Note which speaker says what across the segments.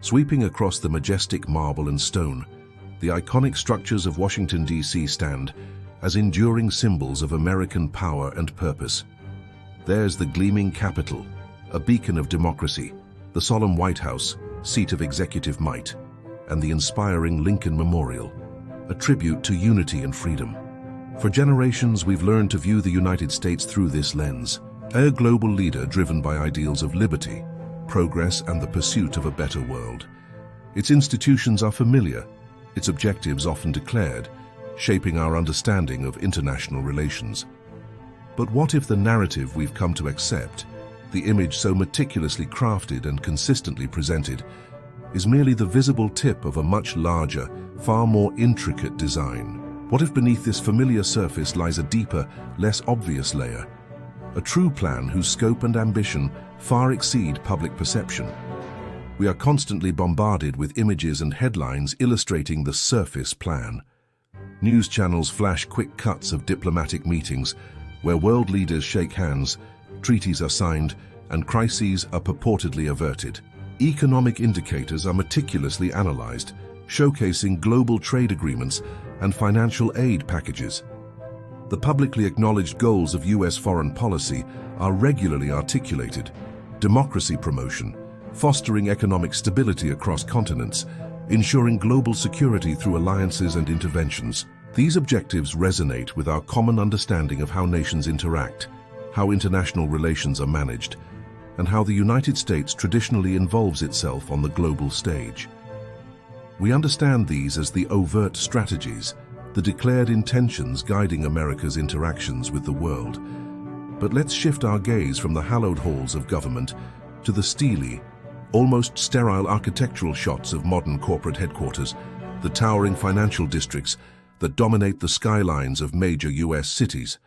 Speaker 1: Sweeping across the majestic marble and stone, the iconic structures of Washington, D.C. stand as enduring symbols of American power and purpose. There's the gleaming Capitol, a beacon of democracy, the solemn White House, seat of executive might, and the inspiring Lincoln Memorial, a tribute to unity and freedom. For generations, we've learned to view the United States through this lens, a global leader driven by ideals of liberty, progress, and the pursuit of a better world. Its institutions are familiar, its objectives often declared, shaping our understanding of international relations. But what if the narrative we've come to accept, the image so meticulously crafted and consistently presented, is merely the visible tip of a much larger, far more intricate design? What if beneath this familiar surface lies a deeper, less obvious layer? A true plan whose scope and ambition far exceed public perception. We are constantly bombarded with images and headlines illustrating the surface plan. News channels flash quick cuts of diplomatic meetings where world leaders shake hands, treaties are signed, and crises are purportedly averted. Economic indicators are meticulously analyzed, showcasing global trade agreements and financial aid packages. The publicly acknowledged goals of U.S. foreign policy are regularly articulated: democracy promotion, fostering economic stability across continents, ensuring global security through alliances and interventions. These objectives resonate with our common understanding of how nations interact, how international relations are managed, and how the United States traditionally involves itself on the global stage. We understand these as the overt strategies, the declared intentions guiding America's interactions with the world. But let's shift our gaze from the hallowed halls of government to the steely, almost sterile architectural shots of modern corporate headquarters, the towering financial districts that dominate the skylines of major U.S. cities.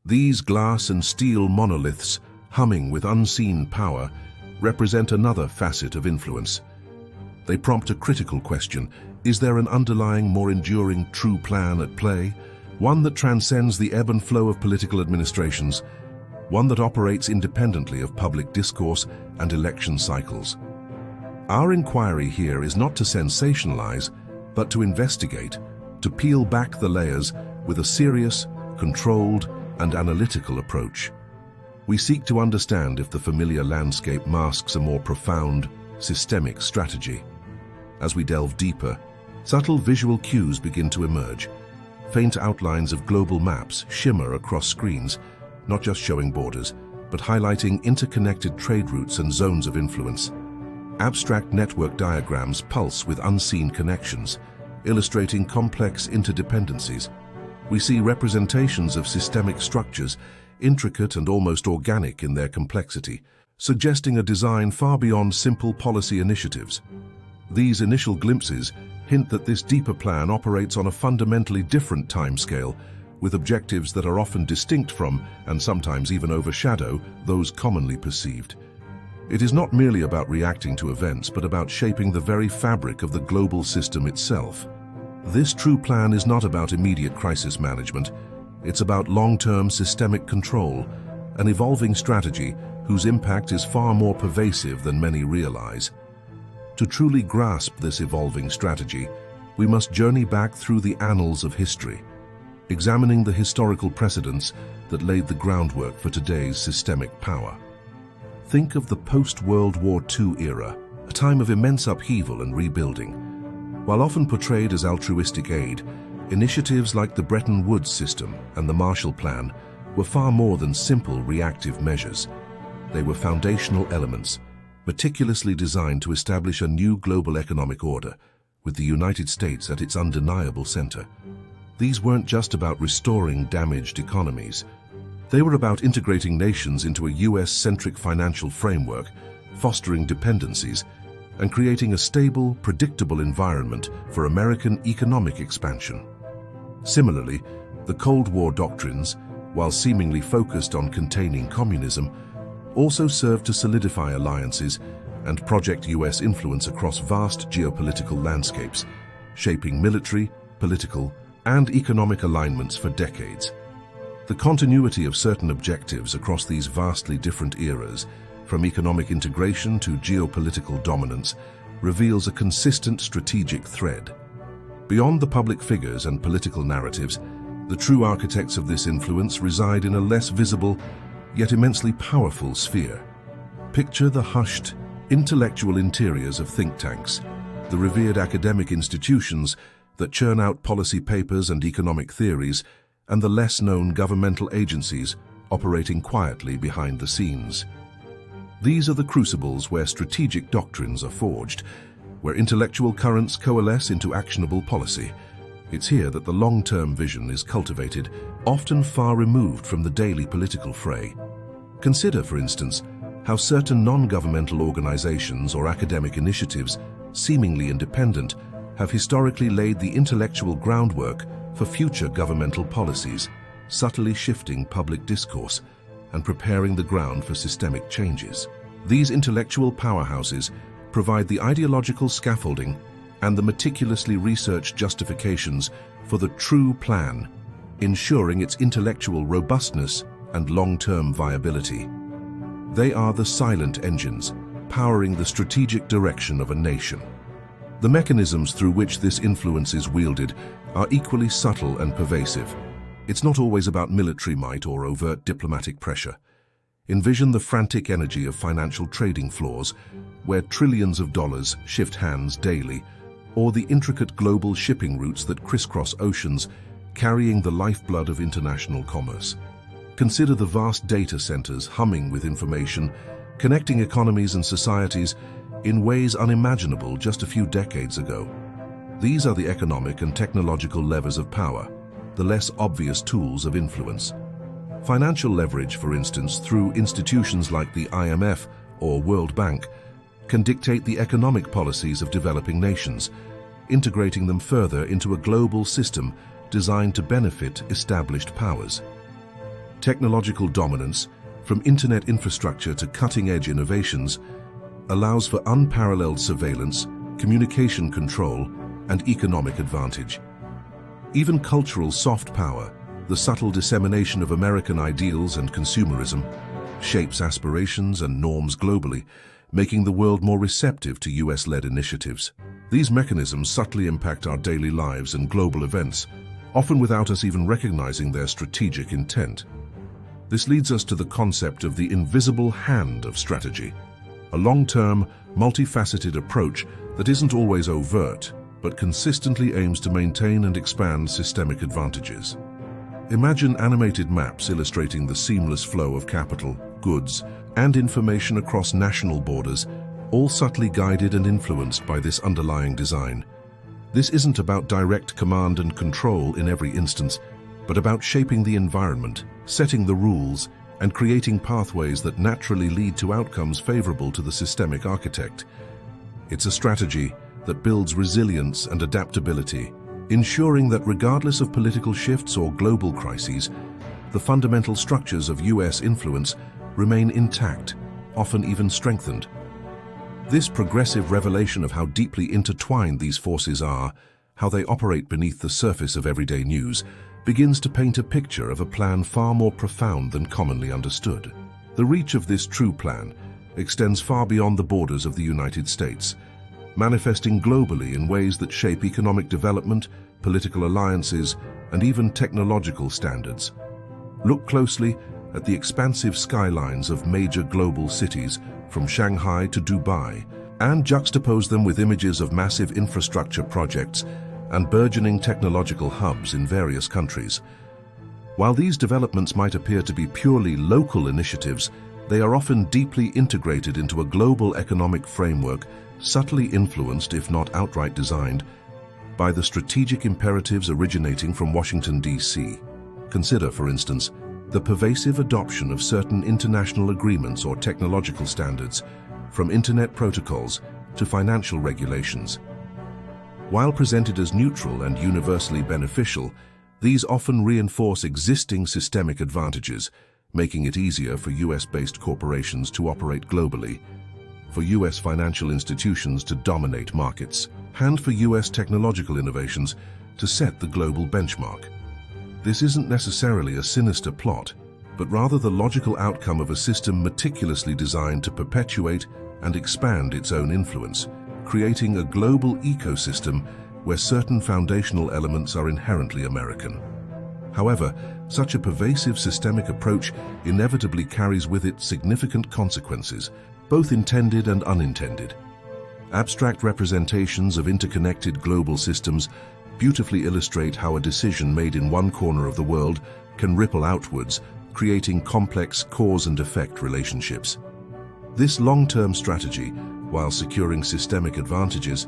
Speaker 1: These glass and steel monoliths, humming with unseen power, represent another facet of influence. They prompt a critical question: is there an underlying, more enduring, true plan at play? One that transcends the ebb and flow of political administrations, one that operates independently of public discourse and election cycles. Our inquiry here is not to sensationalize, but to investigate, to peel back the layers with a serious, controlled, and analytical approach. We seek to understand if the familiar landscape masks a more profound, systemic strategy. As we delve deeper, subtle visual cues begin to emerge. Faint outlines of global maps shimmer across screens, not just showing borders, but highlighting interconnected trade routes and zones of influence. Abstract network diagrams pulse with unseen connections, illustrating complex interdependencies. We see representations of systemic structures, intricate and almost organic in their complexity, suggesting a design far beyond simple policy initiatives. These initial glimpses hint that this deeper plan operates on a fundamentally different timescale, with objectives that are often distinct from, and sometimes even overshadow, those commonly perceived. It is not merely about reacting to events, but about shaping the very fabric of the global system itself. This true plan is not about immediate crisis management. It's about long-term systemic control, an evolving strategy whose impact is far more pervasive than many realize. To truly grasp this evolving strategy, we must journey back through the annals of history, examining the historical precedents that laid the groundwork for today's systemic power. Think of the post-World War II era, a time of immense upheaval and rebuilding. While often portrayed as altruistic aid, initiatives like the Bretton Woods system and the Marshall Plan were far more than simple reactive measures. They were foundational elements, meticulously designed to establish a new global economic order, with the United States at its undeniable center. These weren't just about restoring damaged economies. They were about integrating nations into a US-centric financial framework, fostering dependencies, and creating a stable, predictable environment for American economic expansion. Similarly, the Cold War doctrines, while seemingly focused on containing communism, also served to solidify alliances and project US influence across vast geopolitical landscapes, shaping military, political, and economic alignments for decades. The continuity of certain objectives across these vastly different eras, from economic integration to geopolitical dominance, reveals a consistent strategic thread. Beyond the public figures and political narratives, the true architects of this influence reside in a less visible, yet immensely powerful sphere. Picture the hushed, intellectual interiors of think tanks, the revered academic institutions that churn out policy papers and economic theories, and the less-known governmental agencies operating quietly behind the scenes. These are the crucibles where strategic doctrines are forged, where intellectual currents coalesce into actionable policy. It's here that the long-term vision is cultivated, often far removed from the daily political fray. Consider, for instance, how certain non-governmental organizations or academic initiatives, seemingly independent, have historically laid the intellectual groundwork for future governmental policies, subtly shifting public discourse and preparing the ground for systemic changes. These intellectual powerhouses provide the ideological scaffolding and the meticulously researched justifications for the true plan, ensuring its intellectual robustness and long-term viability. They are the silent engines powering the strategic direction of a nation. The mechanisms through which this influence is wielded are equally subtle and pervasive. It's not always about military might or overt diplomatic pressure. Envision the frantic energy of financial trading floors, where trillions of dollars shift hands daily, or the intricate global shipping routes that crisscross oceans, carrying the lifeblood of international commerce. Consider the vast data centers humming with information, connecting economies and societies in ways unimaginable just a few decades ago. These are the economic and technological levers of power, the less obvious tools of influence. Financial leverage, for instance, through institutions like the IMF or World Bank, can dictate the economic policies of developing nations, integrating them further into a global system designed to benefit established powers. Technological dominance, from internet infrastructure to cutting-edge innovations, allows for unparalleled surveillance, communication control, and economic advantage. Even cultural soft power, the subtle dissemination of American ideals and consumerism, shapes aspirations and norms globally, making the world more receptive to US-led initiatives. These mechanisms subtly impact our daily lives and global events, often without us even recognizing their strategic intent. This leads us to the concept of the invisible hand of strategy, a long-term, multifaceted approach that isn't always overt, but consistently aims to maintain and expand systemic advantages. Imagine animated maps illustrating the seamless flow of capital, goods, and information across national borders, all subtly guided and influenced by this underlying design. This isn't about direct command and control in every instance, but about shaping the environment, setting the rules, and creating pathways that naturally lead to outcomes favorable to the systemic architect. It's a strategy that builds resilience and adaptability, ensuring that regardless of political shifts or global crises, the fundamental structures of US influence remain intact, often even strengthened. This progressive revelation of how deeply intertwined these forces are, how they operate beneath the surface of everyday news, begins to paint a picture of a plan far more profound than commonly understood. The reach of this true plan extends far beyond the borders of the United States, manifesting globally in ways that shape economic development, political alliances, and even technological standards. Look closely at the expansive skylines of major global cities, from Shanghai to Dubai, and juxtapose them with images of massive infrastructure projects and burgeoning technological hubs in various countries. While these developments might appear to be purely local initiatives, they are often deeply integrated into a global economic framework, subtly influenced, if not outright designed, by the strategic imperatives originating from Washington, D.C. Consider, for instance, the pervasive adoption of certain international agreements or technological standards, from internet protocols to financial regulations. While presented as neutral and universally beneficial, these often reinforce existing systemic advantages, making it easier for US-based corporations to operate globally, for US financial institutions to dominate markets, and for US technological innovations to set the global benchmark. This isn't necessarily a sinister plot, but rather the logical outcome of a system meticulously designed to perpetuate and expand its own influence, creating a global ecosystem where certain foundational elements are inherently American. However, such a pervasive systemic approach inevitably carries with it significant consequences, both intended and unintended. Abstract representations of interconnected global systems beautifully illustrate how a decision made in one corner of the world can ripple outwards, creating complex cause and effect relationships. This long-term strategy, while securing systemic advantages,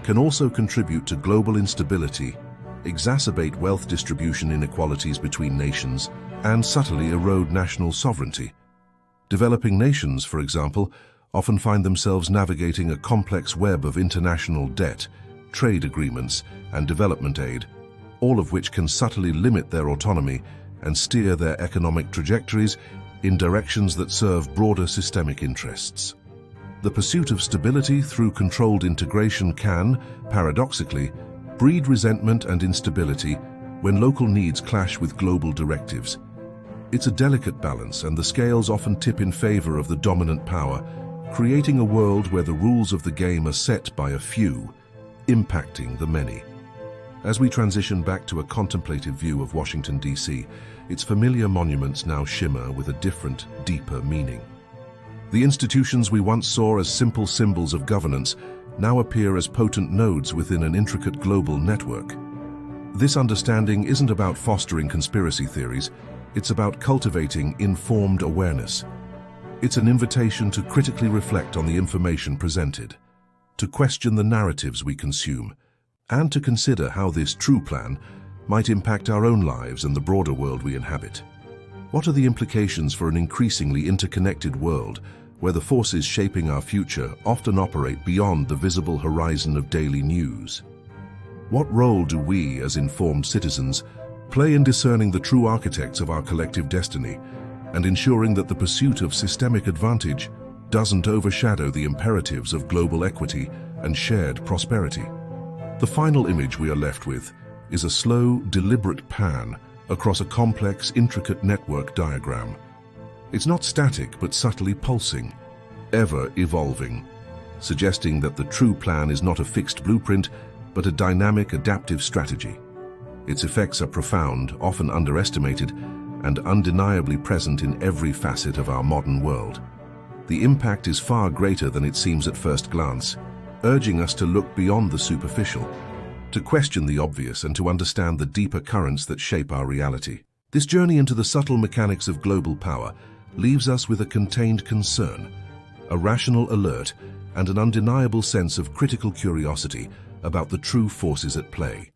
Speaker 1: can also contribute to global instability, exacerbate wealth distribution inequalities between nations, and subtly erode national sovereignty. Developing nations, for example, often find themselves navigating a complex web of international debt, trade agreements, and development aid, all of which can subtly limit their autonomy and steer their economic trajectories in directions that serve broader systemic interests. The pursuit of stability through controlled integration can, paradoxically, breed resentment and instability when local needs clash with global directives. It's a delicate balance, and the scales often tip in favor of the dominant power, creating a world where the rules of the game are set by a few, impacting the many. As we transition back to a contemplative view of Washington, D.C., its familiar monuments now shimmer with a different, deeper meaning. The institutions we once saw as simple symbols of governance now appear as potent nodes within an intricate global network. This understanding isn't about fostering conspiracy theories, it's about cultivating informed awareness. It's an invitation to critically reflect on the information presented, to question the narratives we consume, and to consider how this true plan might impact our own lives and the broader world we inhabit. What are the implications for an increasingly interconnected world where the forces shaping our future often operate beyond the visible horizon of daily news? What role do we, as informed citizens, play in discerning the true architects of our collective destiny and ensuring that the pursuit of systemic advantage doesn't overshadow the imperatives of global equity and shared prosperity? The final image we are left with is a slow, deliberate pan across a complex, intricate network diagram. It's not static, but subtly pulsing, ever evolving, suggesting that the true plan is not a fixed blueprint, but a dynamic, adaptive strategy. Its effects are profound, often underestimated, and undeniably present in every facet of our modern world. The impact is far greater than it seems at first glance, urging us to look beyond the superficial, to question the obvious, and to understand the deeper currents that shape our reality. This journey into the subtle mechanics of global power leaves us with a contained concern, a rational alert, and an undeniable sense of critical curiosity about the true forces at play.